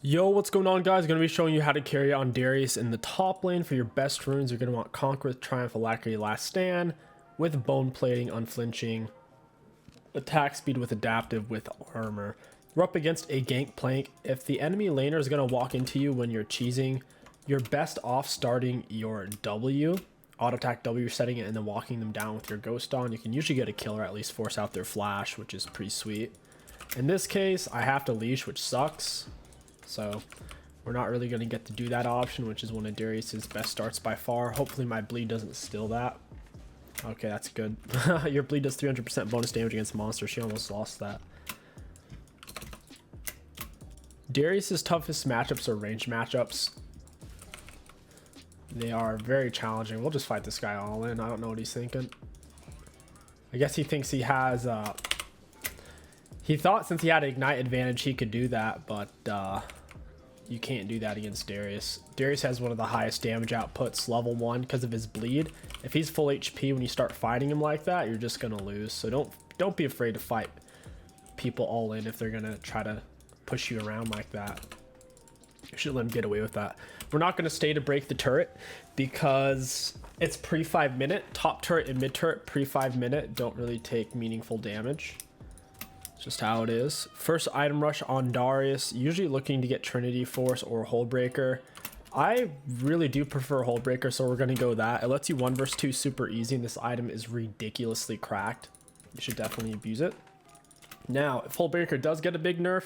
Yo, what's going on, guys? Going to be showing you how to carry on Darius in the top lane. For your best runes, you're going to want Conquer with Triumph, Alacrity, Last Stand with Bone Plating, Unflinching, Attack Speed with Adaptive with Armor. We're up against a Gangplank. If the enemy laner is going to walk into you when you're cheesing, you're best off starting your W, auto attack W, setting it, and then walking them down with your Ghost on. You can usually get a kill or at least force out their flash, which is pretty sweet. In this case, I have to leash, which sucks. So we're not really going to get to do that option, which is one of Darius's best starts by far. Hopefully my bleed doesn't steal that. Okay, that's good. Your bleed does 300% bonus damage against monsters. She almost lost that. Darius's toughest matchups are range matchups. They are very challenging. We'll just fight this guy all in. I don't know what he's thinking. I guess he thinks he has he thought since he had Ignite advantage he could do that, but you can't do that against Darius. Darius has one of the highest damage outputs, level 1, because of his bleed. If he's full HP when you start fighting him like that, you're just gonna lose. So don't be afraid to fight people all in if they're gonna try to push you around like that. You should let him get away with that. We're not gonna stay to break the turret because it's pre 5 minute. Top turret and mid turret pre 5 minute don't really take meaningful damage. Just how it is. First item rush on Darius, usually looking to get Trinity Force or Hullbreaker. I really do prefer Hullbreaker, so we're going to go that. It lets you 1 vs 2 super easy, and this item is ridiculously cracked. You should definitely abuse it. Now, if Hullbreaker does get a big nerf,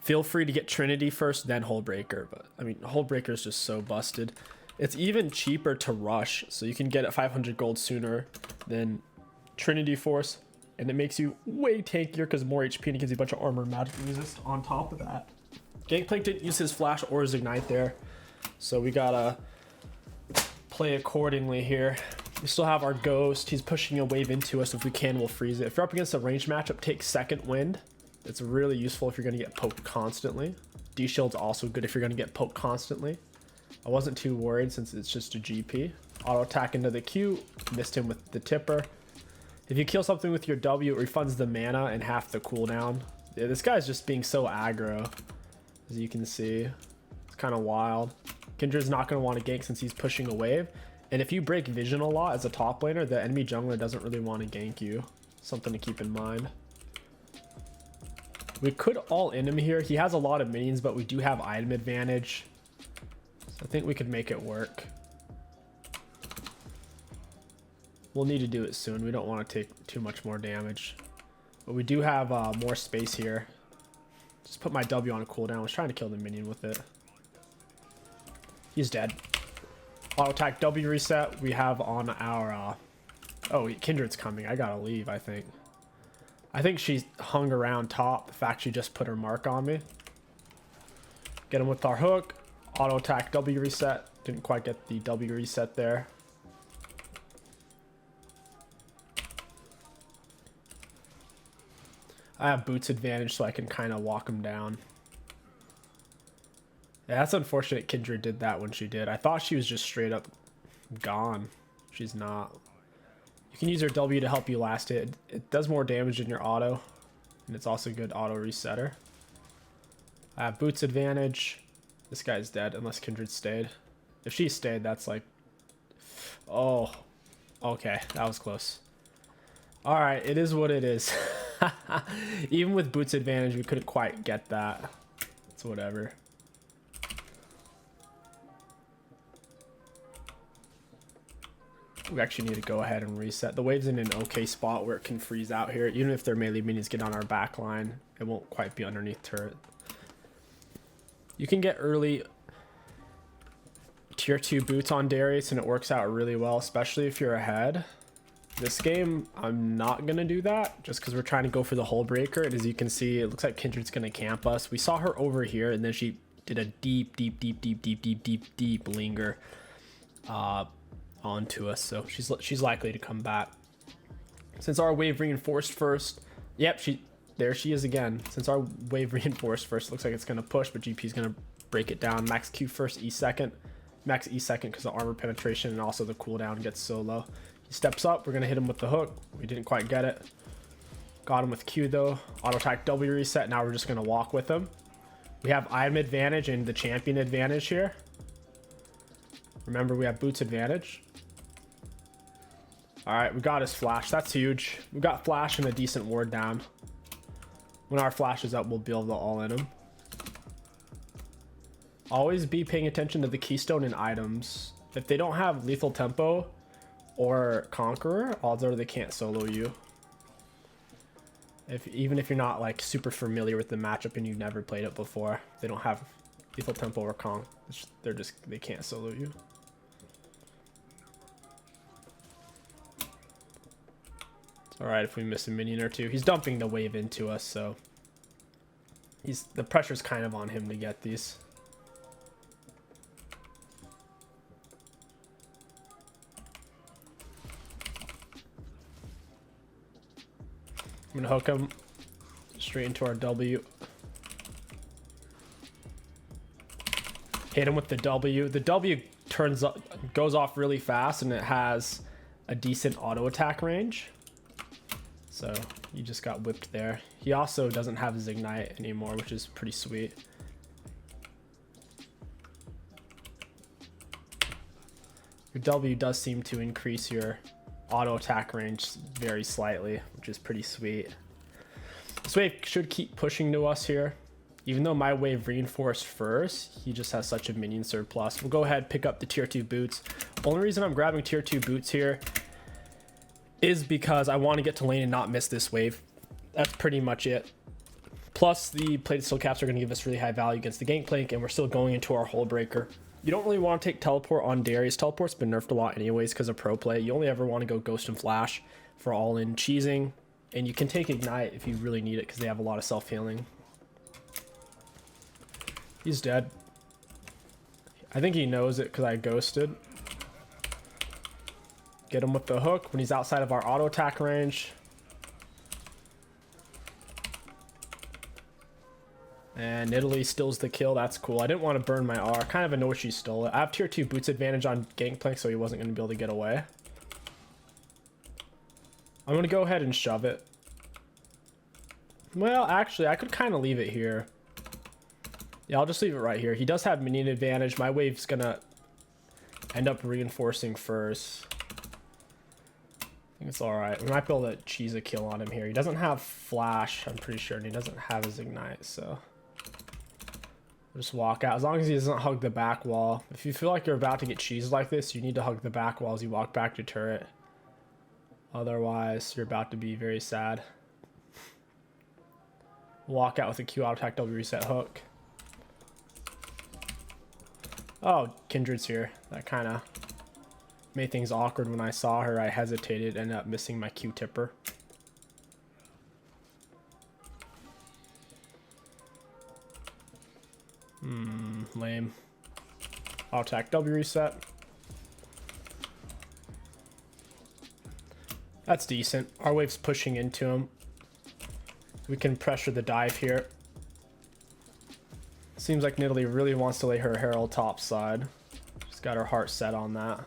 feel free to get Trinity first, then Hullbreaker. But I mean, Hullbreaker is just so busted. It's even cheaper to rush, so you can get it 500 gold sooner than Trinity Force. And it makes you way tankier because more HP and it gives you a bunch of armor and magic resist on top of that. Gangplank didn't use his flash or his ignite there, so we gotta play accordingly here. We still have our ghost. He's pushing a wave into us. If we can, we'll freeze it. If you're up against a ranged matchup, take second wind. It's really useful if you're gonna get poked constantly. D-shield's also good if you're gonna get poked constantly. I wasn't too worried since it's just a GP. Auto attack into the Q, missed him with the tipper. If you kill something with your W, it refunds the mana and half the cooldown. Yeah, this guy's just being so aggro, as you can see. It's kind of wild. Kindred's not going to want to gank since he's pushing a wave. And if you break vision a lot as a top laner, the enemy jungler doesn't really want to gank you. Something to keep in mind. We could all in him here. He has a lot of minions, but we do have item advantage. So I think we could make it work. We'll need to do it soon. We don't want to take too much more damage. But we do have more space here. Just put my W on a cooldown. I was trying to kill the minion with it. He's dead. Auto attack W reset. We have on our... oh, Kindred's coming. I gotta leave, I think. I think she's hung around top. The fact she just put her mark on me. Get him with our hook. Auto attack W reset. Didn't quite get the W reset there. I have boots advantage, so I can kind of walk him down. Yeah, that's unfortunate Kindred did that when she did. I thought she was just straight up gone. She's not. You can use her W to help you last hit. It does more damage than your auto, and it's also a good auto resetter. I have boots advantage. This guy's dead unless Kindred stayed. If she stayed, that's like... oh, okay, that was close. All right, it is what it is. Even with boots advantage, we couldn't quite get that. It's whatever. We actually need to go ahead and reset. The wave's in an okay spot where it can freeze out here. Even if their melee minions get on our back line, it won't quite be underneath turret. You can get early tier 2 boots on Darius and it works out really well, especially if you're ahead. This game, I'm not going to do that just because we're trying to go for the Hullbreaker. And as you can see, it looks like Kindred's going to camp us. We saw her over here and then she did a deep linger onto us. So she's likely to come back. Since our wave reinforced first, yep, there she is again. Since our wave reinforced first, looks like it's going to push, but GP's going to break it down. Max Q first, E second. Max E second because the armor penetration and also the cooldown gets so low. He steps up. We're going to hit him with the hook. We didn't quite get it. Got him with Q though. Auto attack W reset. Now we're just going to walk with him. We have item advantage and the champion advantage here. Remember, we have boots advantage. All right, we got his flash. That's huge. We got flash and a decent ward down. When our flash is up, we'll be able to all in him. Always be paying attention to the keystone and items. If they don't have lethal tempo or conqueror, odds are they can't solo you. Even if you're not like super familiar with the matchup and you've never played it before, they don't have lethal tempo or conk. They can't solo you. It's all right if we miss a minion or two. He's dumping the wave into us, so the pressure's kind of on him to get these. I'm gonna hook him straight into our W. Hit him with the W. The W goes off really fast, and it has a decent auto attack range. So you just got whipped there. He also doesn't have his ignite anymore, which is pretty sweet. Your W does seem to increase your auto attack range very slightly, which is pretty sweet. This wave should keep pushing to us here. Even though my wave reinforced first, he just has such a minion surplus. We'll go ahead, pick up the tier 2 boots. Only reason I'm grabbing tier 2 boots here is because I want to get to lane and not miss this wave. That's pretty much it. Plus, the plated steel caps are going to give us really high value against the gangplank, and we're still going into our hull breaker. You don't really want to take teleport on Darius. Teleport's been nerfed a lot anyways because of pro play. You only ever want to go ghost and flash for all-in cheesing, and you can take ignite if you really need it because they have a lot of self-healing. He's dead. I think he knows it because I ghosted. Get him with the hook when he's outside of our auto attack range. And Italy steals the kill. That's cool. I didn't want to burn my R. Kind of annoyed she stole it. I have tier 2 boots advantage on gangplank, so he wasn't going to be able to get away. I'm going to go ahead and shove it. Well, actually, I could kind of leave it here. Yeah, I'll just leave it right here. He does have minion advantage. My wave's going to end up reinforcing first. I think it's all right. We might be able to cheese a kill on him here. He doesn't have flash, I'm pretty sure, and he doesn't have his ignite, so we'll just walk out. As long as he doesn't hug the back wall. If you feel like you're about to get cheesed like this, you need to hug the back wall as you walk back to turret. Otherwise, you're about to be very sad. Walk out with a Q auto attack W reset hook. Oh, Kindred's here. That kind of made things awkward when I saw her. I hesitated, ended up missing my Q tipper. Lame. Auto attack W reset. That's decent. Our wave's pushing into him. We can pressure the dive here. Seems like Nidalee really wants to lay her Herald top side. She's got her heart set on that.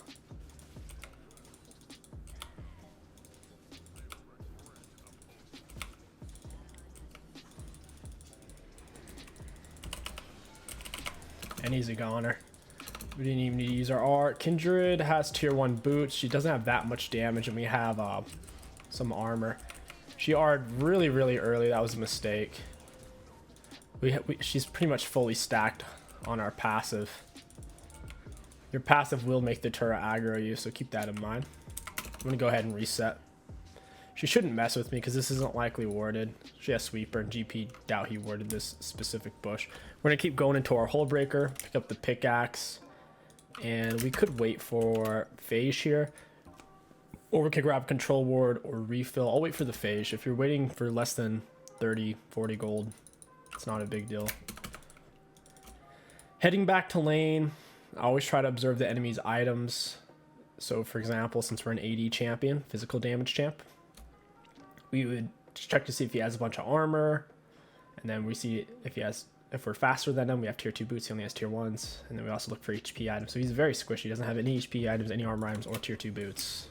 And he's a goner. We didn't even need to use our art. Kindred has tier 1 boots. She doesn't have that much damage, and we have some armor. She R'd really, really early. That was a mistake. She's pretty much fully stacked on our passive. Your passive will make the turret aggro you, so keep that in mind. I'm going to go ahead and reset. She shouldn't mess with me because this isn't likely warded. She has sweeper, and GP doubt he warded this specific bush. We're going to keep going into our hull breaker, pick up the pickaxe, and we could wait for phase here. Or we could grab control ward or refill. I'll wait for the phase. If you're waiting for less than 30, 40 gold, it's not a big deal. Heading back to lane, I always try to observe the enemy's items. So for example, since we're an AD champion, physical damage champ, we would check to see if he has a bunch of armor, and then we see if we're faster than him. We have tier 2 boots, he only has tier 1s, and then we also look for HP items. So he's very squishy, he doesn't have any HP items, any armor items, or tier 2 boots.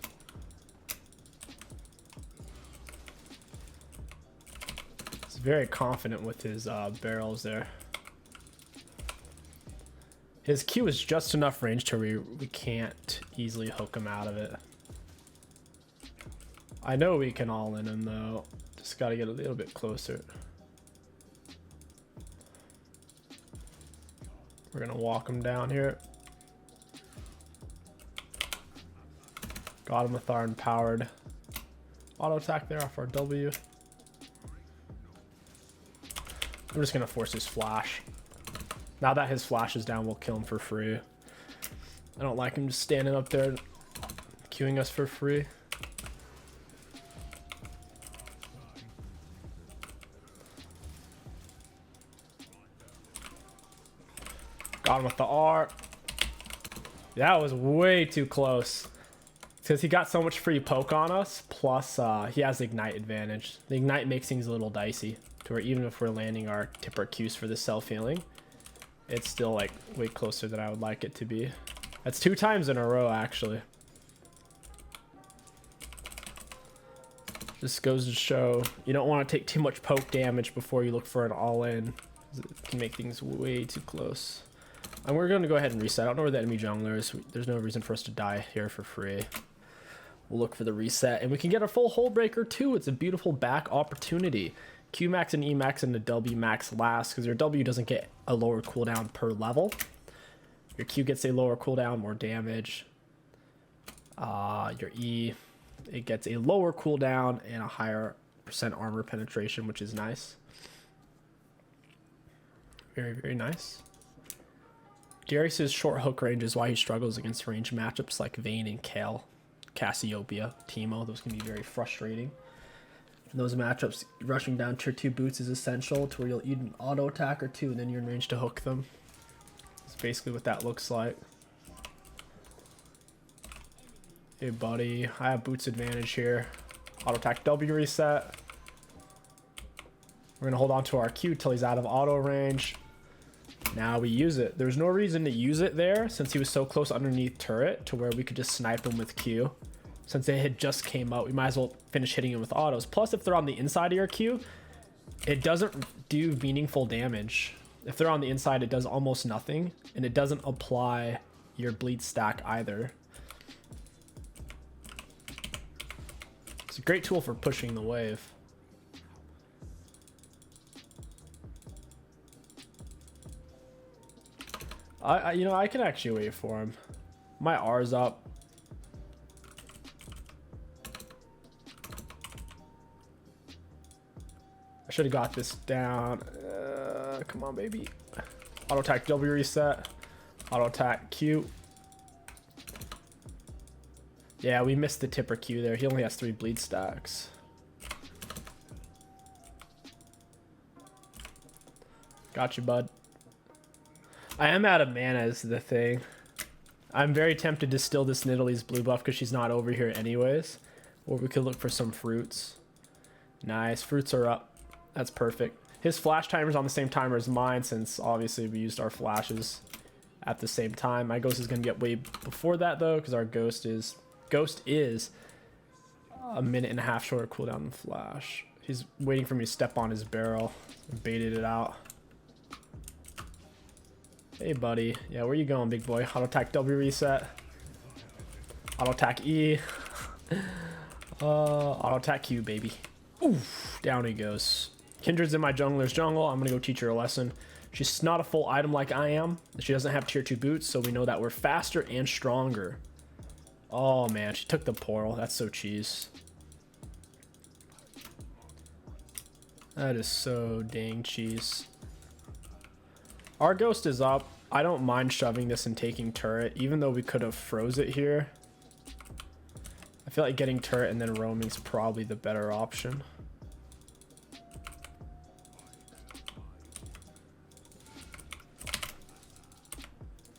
He's very confident with his barrels there. His Q is just enough range to where we can't easily hook him out of it. I know we can all in him though. Just gotta get a little bit closer. We're gonna walk him down here. Got him with our empowered auto attack there off our W. I'm just gonna force his flash. Now that his flash is down, we'll kill him for free. I don't like him just standing up there queuing us for free. Got him with the R. That was way too close. Because he got so much free poke on us, plus he has Ignite advantage. The Ignite makes things a little dicey, to where even if we're landing our tipper Qs for the self-healing, it's still like way closer than I would like it to be. That's 2 times in a row, actually. This goes to show you don't want to take too much poke damage before you look for an all-in. It can make things way too close. And we're going to go ahead and reset. I don't know where the enemy jungler is. There's no reason for us to die here for free. We'll look for the reset. And we can get a full hold breaker too. It's a beautiful back opportunity. Q max and E max and the W max last, because your W doesn't get a lower cooldown per level. Your Q gets a lower cooldown, more damage. Your E, it gets a lower cooldown and a higher % armor penetration, which is nice. Very, very nice. Darius' short hook range is why he struggles against range matchups like Vayne and 𝗕𝐂𝐈𝐀𝐋𝐒, 𝗕𝐂𝐈𝐀𝐋𝐒. Those can be very frustrating. In those matchups, rushing down tier 2 boots is essential, to where you'll eat an auto attack or 2 and then you're in range to hook them. That's basically what that looks like. Hey buddy, I have boots advantage here. Auto attack W reset. We're gonna hold on to our Q till he's out of auto range. Now we use it. There's no reason to use it there since he was so close underneath turret to where we could just snipe him with Q. Since they had just came out, we might as well finish hitting him with autos. Plus, if they're on the inside of your Q, it doesn't do meaningful damage. If they're on the inside, it does almost nothing, and it doesn't apply your bleed stack either. It's a great tool for pushing the wave. You know, I can actually wait for him. My R's up. I should have got this down. Come on, baby. Auto attack W reset. Auto attack Q. Yeah, we missed the tipper Q there. He only has 3 bleed stacks. Got you, bud. I am out of mana is the thing. I'm very tempted to steal this Nidalee's blue buff because she's not over here anyways. Or we could look for some fruits. Nice, fruits are up. That's perfect. His flash timer's on the same timer as mine since obviously we used our flashes at the same time. My ghost is going to get way before that though because our ghost is a minute and a half shorter cooldown than flash. He's waiting for me to step on his barrel. I baited it out. Hey buddy, yeah, where you going, big boy? Auto attack W reset. Auto attack E. Auto attack Q, baby. Oof, down he goes. Kindred's in my jungler's jungle. I'm gonna go teach her a lesson. She's not a full item like I am. She doesn't have tier 2 boots, so we know that we're faster and stronger. Oh man, she took the portal. That's so cheese. That is so dang cheese. Our ghost is up. I don't mind shoving this and taking turret, even though we could have froze it here. I feel like getting turret and then roaming is probably the better option.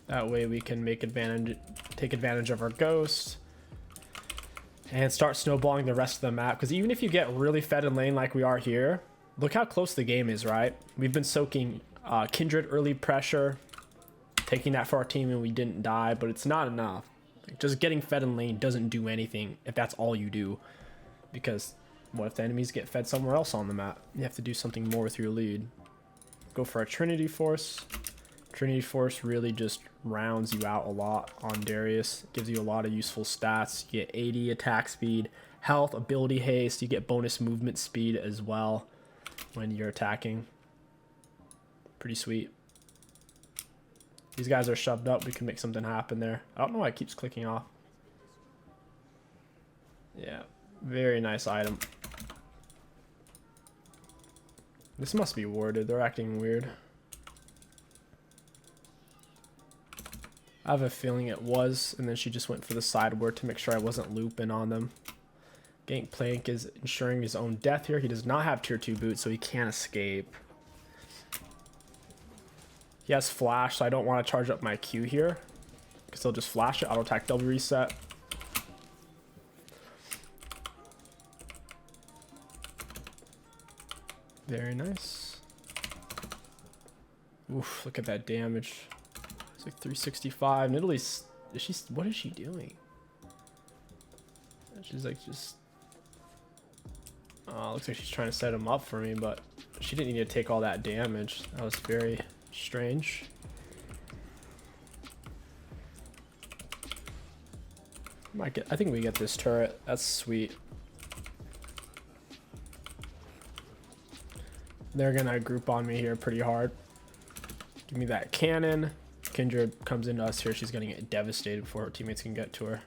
That way we can take advantage of our ghost and start snowballing the rest of the map. Because even if you get really fed in lane like we are here, look how close the game is, right? We've been soaking Kindred early pressure, taking that for our team, and we didn't die, but it's not enough. Like, just getting fed in lane doesn't do anything if that's all you do, because what if the enemies get fed somewhere else on the map? You have to do something more with your lead. Go for a Trinity Force. Trinity Force really just rounds you out a lot on Darius. Gives you a lot of useful stats. You get 80 attack speed, health, ability haste. You get bonus movement speed as well when you're attacking. Pretty sweet. These guys are shoved up. We can make something happen there. I don't know why it keeps clicking off. Yeah, very nice item. This must be warded. They're acting weird. I have a feeling it was, and then she just went for the side ward to make sure I wasn't looping on them. Gangplank is ensuring his own death here. He does not have tier 2 boots, so he can't escape. He has flash, so I don't want to charge up my Q here, because he'll just flash it. Auto attack double reset. Very nice. Oof, look at that damage. It's like 365. Nidalee, what is she doing? She's like just... Oh, looks like she's trying to set him up for me, but she didn't need to take all that damage. That was very strange. I think we get this turret. That's sweet. They're gonna group on me here pretty hard. Give me that cannon. Kindred comes into us here. She's gonna get devastated before her teammates can get to her.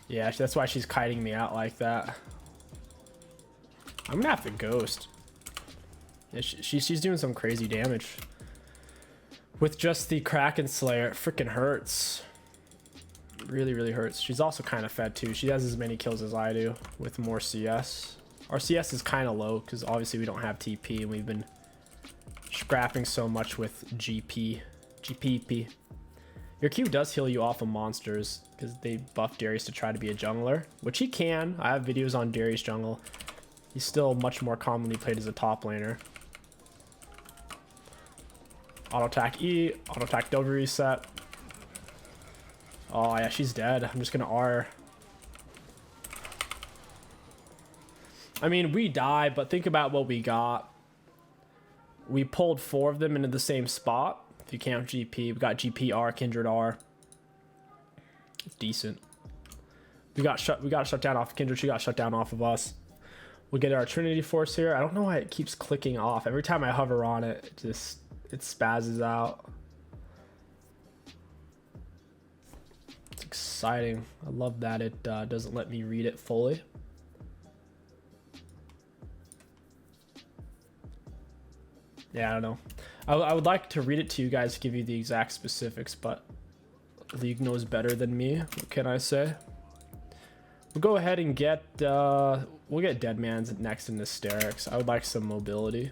Yeah, that's why she's kiting me out like that. I'm gonna have to ghost. Yeah, she's doing some crazy damage. With just the Kraken Slayer, it freaking hurts. Really, really hurts. She's also kind of fed too. She has as many kills as I do with more CS. Our CS is kind of low because obviously we don't have TP and we've been scrapping so much with GPP. Your Q does heal you off of monsters because they buff Darius to try to be a jungler, which he can. I have videos on Darius jungle. He's still much more commonly played as a top laner. Auto attack E, auto attack double reset. Oh yeah, she's dead. I'm just gonna R. I mean, we die, but think about what we got. We pulled 4 of them into the same spot. If you count GP, we got GP R, Kindred R. It's decent. We got shut down off Kindred. She got shut down off of us. We'll get our Trinity Force here. I don't know why it keeps clicking off. Every time I hover on it, it spazzes out. It's exciting. I love that it doesn't let me read it fully. Yeah, I don't know. I would like to read it to you guys to give you the exact specifics, but League knows better than me. What can I say? We'll go ahead and get we'll get Deadman's next in Hysterics. I would like some mobility.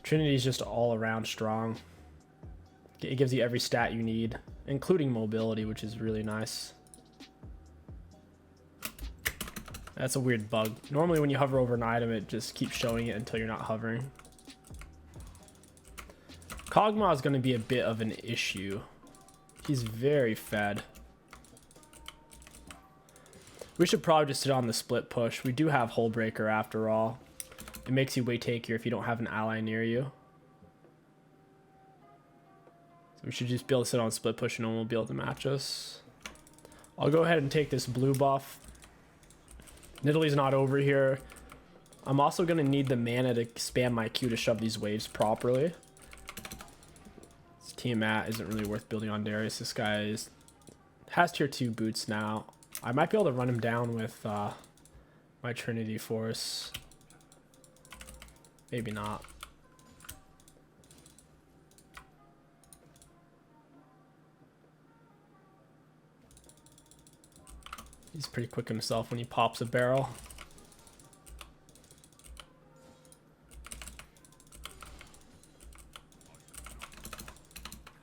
Trinity's just all around strong. It gives you every stat you need, including mobility, which is really nice. That's a weird bug. Normally when you hover over an item, it just keeps showing it until you're not hovering. 𝗕𝗂𝐈𝐀𝐋𝐒 is going to be a bit of an issue. He's very fed. We should probably just sit on the split push. We do have Hullbreaker after all. It makes you way takier if you don't have an ally near you. So we should just be able to sit on split push and no one will be able to match us. I'll go ahead and take this blue buff. Nidalee's not over here. I'm also going to need the mana to spam my Q to shove these waves properly. This Tiamat isn't really worth building on Darius. This guy has tier 2 boots now. I might be able to run him down with my Trinity Force. Maybe not. He's pretty quick himself when he pops a barrel.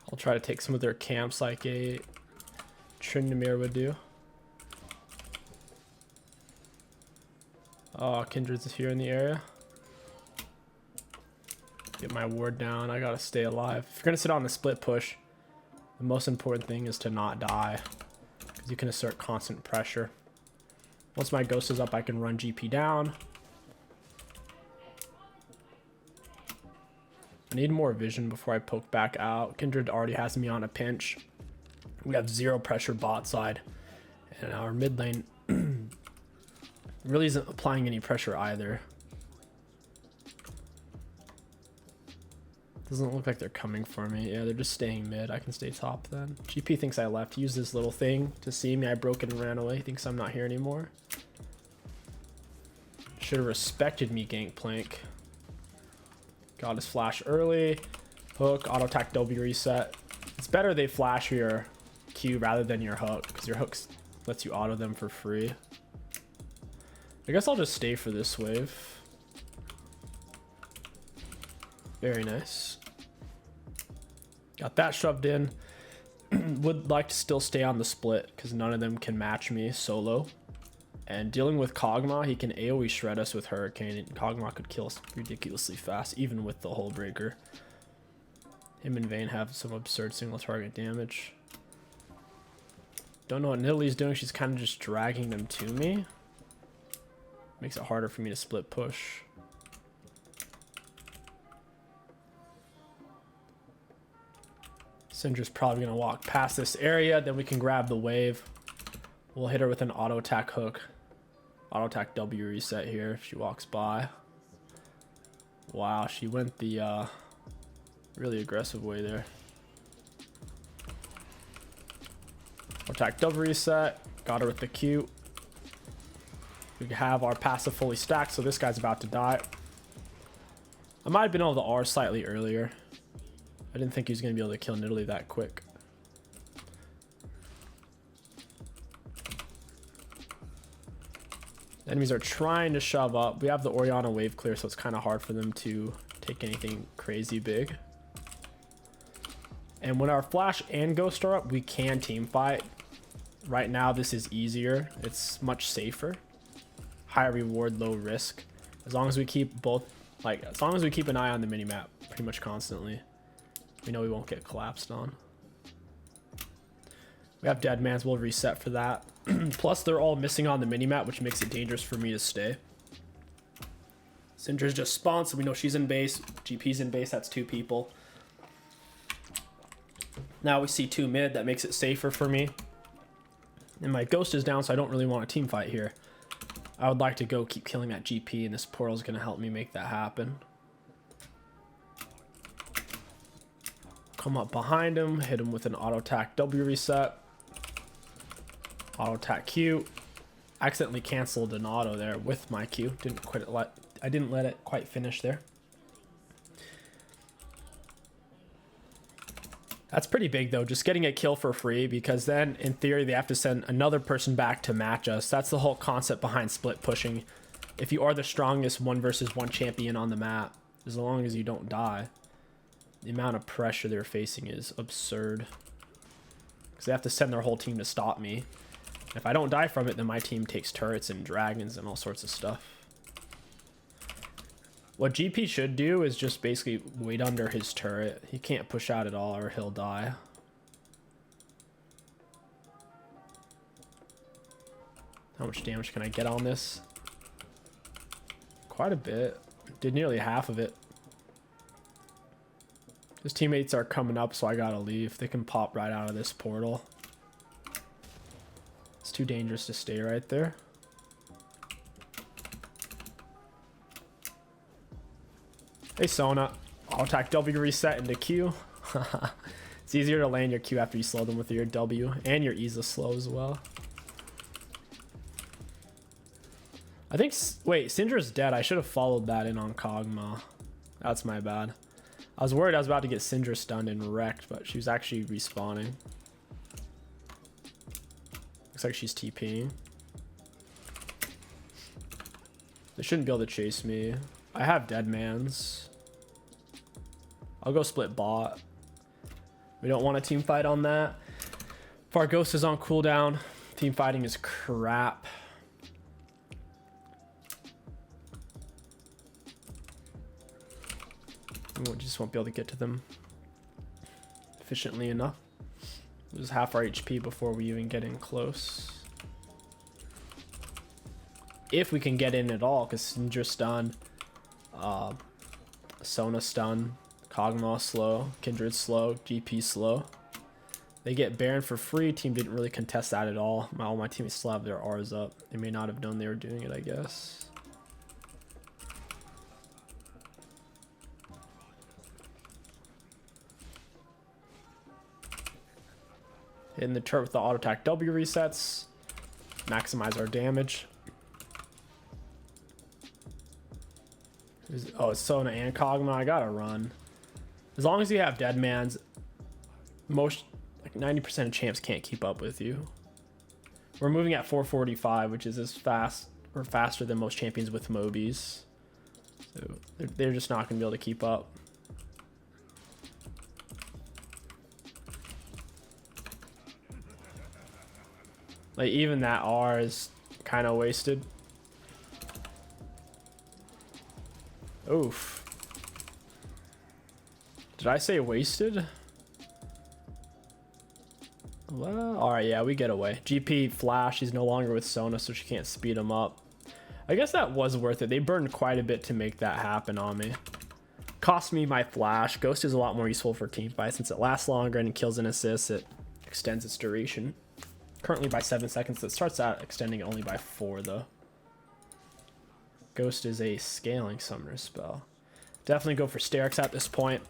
I'll try to take some of their camps like a Tryndamere would do. Oh, Kindred's here in the area. Get my ward down. I gotta stay alive. If you're gonna sit on the split push, the most important thing is to not die. You can assert constant pressure. Once my ghost is up, I can run GP down. I need more vision before I poke back out. Kindred already has me on a pinch. We have 0 pressure bot side. And our mid lane really isn't applying any pressure either. Doesn't look like they're coming for me. Yeah, they're just staying mid. I can stay top then. GP thinks I left. He used this little thing to see me. I broke it and ran away. He thinks I'm not here anymore. Should have respected me, Gangplank. Got his flash early. Hook, auto attack W reset. It's better they flash your Q rather than your hook, because your hook lets you auto them for free. I guess I'll just stay for this wave. Very nice. Got that shoved in. Would like to still stay on the split because none of them can match me solo. And dealing with 𝗕𝐂𝐈𝐀𝐋𝐒, he can AoE shred us with Hurricane. And 𝗕𝐂𝐈𝐀𝐋𝐒 could kill us ridiculously fast, even with the Hull Breaker. Him and Vayne have some absurd single target damage. Don't know what 𝗕𝐿𝐿𝑒's doing. She's kind of just dragging them to me. Makes it harder for me to split push. Syndra's probably going to walk past this area. Then we can grab the wave. We'll hit her with an auto attack hook. Auto attack W reset here if she walks by. Wow, she went the really aggressive way there. Auto attack W reset. Got her with the Q. We have our passive fully stacked, so this guy's about to die. I might have been able to R slightly earlier. I didn't think he was going to be able to kill 𝗕𝐿𝐿𝑒 that quick. Enemies are trying to shove up. We have the Orianna wave clear, so it's kind of hard for them to take anything crazy big. And when our Flash and Ghost are up, we can team fight. Right now, this is easier. It's much safer. High reward, low risk. As long as we keep both, as long as we keep an eye on the minimap pretty much constantly, we know we won't get collapsed on. We have Deadmans. We'll reset for that. Plus, they're all missing on the minimap, which makes it dangerous for me to stay. Syndra's just spawned, so we know she's in base. GP's in base. That's 2 people. Now we see 2 mid. That makes it safer for me. And my Ghost is down, so I don't really want a team fight here. I would like to go keep killing that GP, and this portal is going to help me make that happen. Come up behind him, hit him with an auto attack W reset. Auto attack Q. Accidentally canceled an auto there with my Q. I didn't let it quite finish there. That's pretty big though, just getting a kill for free, because then in theory they have to send another person back to match us. That's the whole concept behind split pushing. If you are the strongest 1 versus 1 champion on the map, as long as you don't die, the amount of pressure they're facing is absurd. Because they have to send their whole team to stop me. If I don't die from it, then my team takes turrets and dragons and all sorts of stuff. What GP should do is just basically wait under his turret. He can't push out at all or he'll die. How much damage can I get on this? Quite a bit. Did nearly half of it. His teammates are coming up, so I gotta leave. They can pop right out of this portal. It's too dangerous to stay right there. Hey Sona, I'll attack W reset into Q. It's easier to land your Q after you slow them with your W, and your E's slow as well. I think, wait, Syndra's dead. I should have followed that in on 𝗕𝐂𝐈𝐀𝐋𝐒. That's my bad. I was worried I was about to get Syndra stunned and wrecked, but she was actually respawning. Looks like she's TPing. They shouldn't be able to chase me. I have Deadmans. I'll go split bot. We don't want a team fight on that. If our Ghost is on cooldown, team fighting is crap. We just won't be able to get to them efficiently enough. Lose half our HP before we even get in close. If we can get in at all, because Syndra's stun, Sona stun, 𝗕𝐂𝐈𝐀𝐋𝐒 slow, Kindred slow, GP slow. They get Baron for free. Team didn't really contest that at all. All my teammates still have their R's up. They may not have known they were doing it, I guess. Hitting the turret with the auto attack W resets. Maximize our damage. Oh, it's Sona and 𝗕𝐂𝐈𝐀𝐋𝐒. I gotta run. As long as you have dead mans, most like 90% of champs can't keep up with you. We're moving at 445, which is as fast or faster than most champions with Mobies. So they're just not gonna be able to keep up. Like even that R is kind of wasted. Oof. Did I say wasted? Well, alright, yeah, we get away. GP flash, he's no longer with Sona, so she can't speed him up. I guess that was worth it. They burned quite a bit to make that happen on me. Cost me my flash. Ghost is a lot more useful for team fight since it lasts longer and it kills and assists. It extends its duration. Currently by 7 seconds. It starts out extending it only by 4 though. Ghost is a scaling summoner spell. Definitely go for Sterix at this point.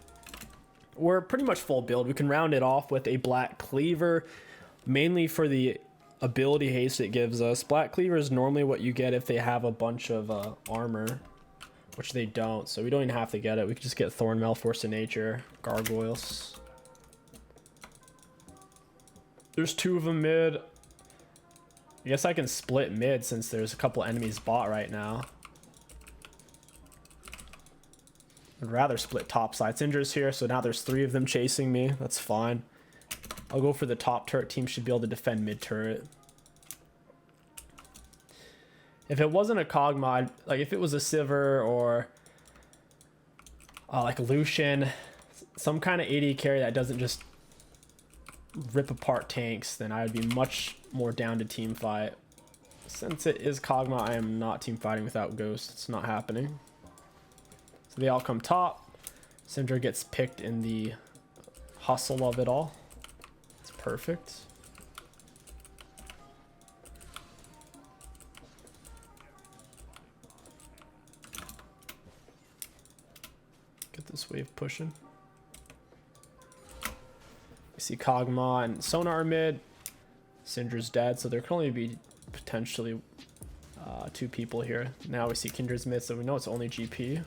We're pretty much full build. We can round it off with a Black Cleaver, mainly for the ability haste it gives us. Black Cleaver is normally what you get if they have a bunch of armor, which they don't, so we don't even have to get it. We can just get Thornmail, Force of Nature, Gargoyles. There's 2 of them mid. I guess I can split mid since there's a couple enemies bot right now. I'd rather split top side. Syndra's here, so now there's 3 of them chasing me. That's fine. I'll go for the top turret. Team should be able to defend mid turret. If it wasn't a 𝗕𝐂𝐈𝐀𝐋𝐒, like if it was a Sivir or like a Lucian, some kind of AD carry that doesn't just rip apart tanks, then I would be much more down to team fight. Since it is 𝗕𝐂𝐈𝐀𝐋𝐒, I am not team fighting without Ghost. It's not happening. So they all come top. Syndra gets picked in the hustle of it all. It's perfect. Get this wave pushing. We see 𝗕𝐂𝐈𝐀𝐋𝐒 and Sona are mid. Syndra's dead, so there can only be potentially 2 people here. Now we see Kindred's mid, so we know it's only GP.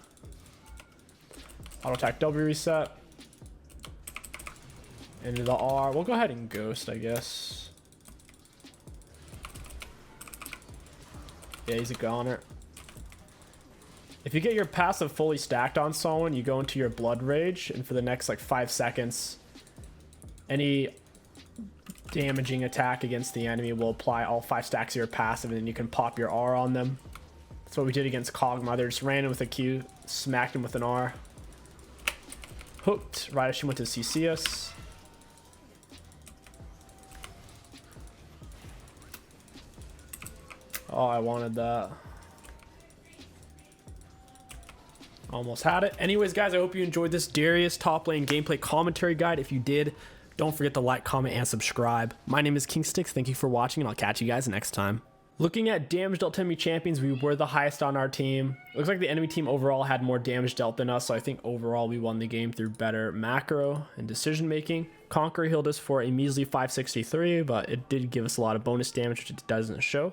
Auto attack W reset. Into the R. We'll go ahead and Ghost, I guess. Yeah, he's a goner. If you get your passive fully stacked on someone, you go into your Blood Rage, and for the next like 5 seconds, any damaging attack against the enemy will apply all 5 stacks of your passive, and then you can pop your R on them. That's what we did against 𝗕𝐂𝐈𝐀𝐋𝐒. They just ran in with a Q, smacked him with an R. Hooked right as she went to CC us. Oh, I wanted that. Almost had it. Anyways, guys, I hope you enjoyed this Darius top lane gameplay commentary guide. If you did, don't forget to like, comment, and subscribe. My name is 𝗕𝐂𝐶𝑠. Thank you for watching, and I'll catch you guys next time. Looking at damage dealt to enemy champions, we were the highest on our team. Looks like the enemy team overall had more damage dealt than us, so I think overall we won the game through better macro and decision making. Conqueror healed us for a measly 563, but it did give us a lot of bonus damage, which it doesn't show.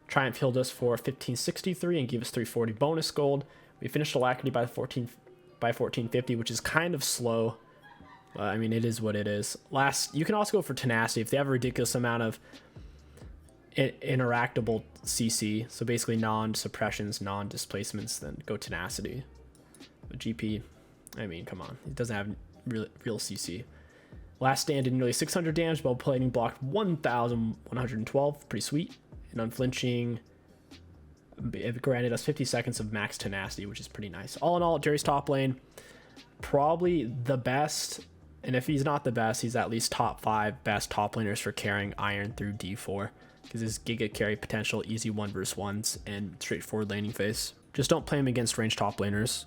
Triumph healed us for 1563 and gave us 340 bonus gold. We finished Alacrity by 1450, which is kind of slow. I mean, it is what it is. Last, you can also go for Tenacity if they have a ridiculous amount of interactable CC, so basically non-suppressions, non-displacements, then go Tenacity. But GP, I mean, come on, it doesn't have real CC. Last stand did nearly 600 damage, while plating blocked 1112, pretty sweet. And unflinching, it granted us 50 seconds of max tenacity, which is pretty nice. All in all, Jerry's top lane, probably the best, and if he's not the best, he's at least top 5 best top laners for carrying Iron through D4, because his Giga carry potential, easy 1 versus 1s, and straightforward laning phase. Just don't play him against ranged top laners.